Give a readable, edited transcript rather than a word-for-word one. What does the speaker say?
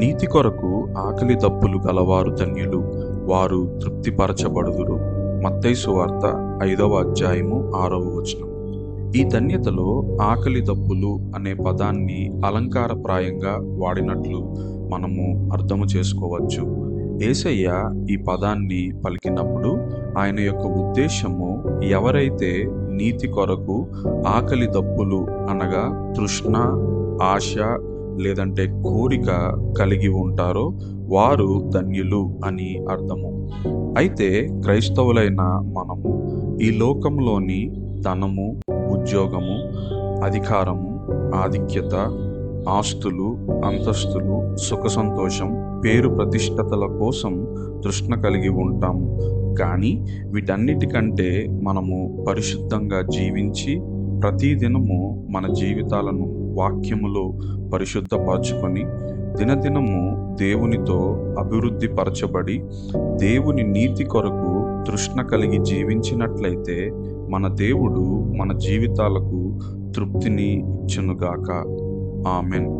నీతి కొరకు ఆకలి దప్పులు గలవారు ధన్యులు, వారు తృప్తిపరచబడుదురు. మత్తయి సువార్త 5వ అధ్యాయము 6వ వచనం. ఈ ధన్యతలో ఆకలి దప్పులు అనే పదాన్ని అలంకారప్రాయంగా వాడినట్లు మనము అర్థము చేసుకోవచ్చు. యేసయ్య ఈ పదాన్ని పలికినప్పుడు ఆయన యొక్క ఉద్దేశము, ఎవరైతే నీతి కొరకు ఆకలి దప్పులు అనగా తృష్ణ, ఆశ లేదంటే కోరిక కలిగి ఉంటారో వారు ధన్యులు అని అర్థము. అయితే క్రైస్తవులైన మనము ఈ లోకంలోని ధనము, ఉద్యోగము, అధికారము, ఆధిక్యత, ఆస్తులు, అంతస్తులు, సుఖ సంతోషం, పేరు ప్రతిష్టతల కోసం తృష్ణ కలిగి ఉంటాము. కానీ వీటన్నిటికంటే మనము పరిశుద్ధంగా జీవించి ప్రతిదినము మన జీవితాలను వాక్యములో పరిశుద్ధపరచుకొని దినదినము దేవునితో అభివృద్ధి పరచబడి దేవుని నీతి కొరకు తృష్ణ కలిగి జీవించినట్లయితే మన దేవుడు మన జీవితాలకు తృప్తిని ఇచ్చునుగాక. ఆమెన్.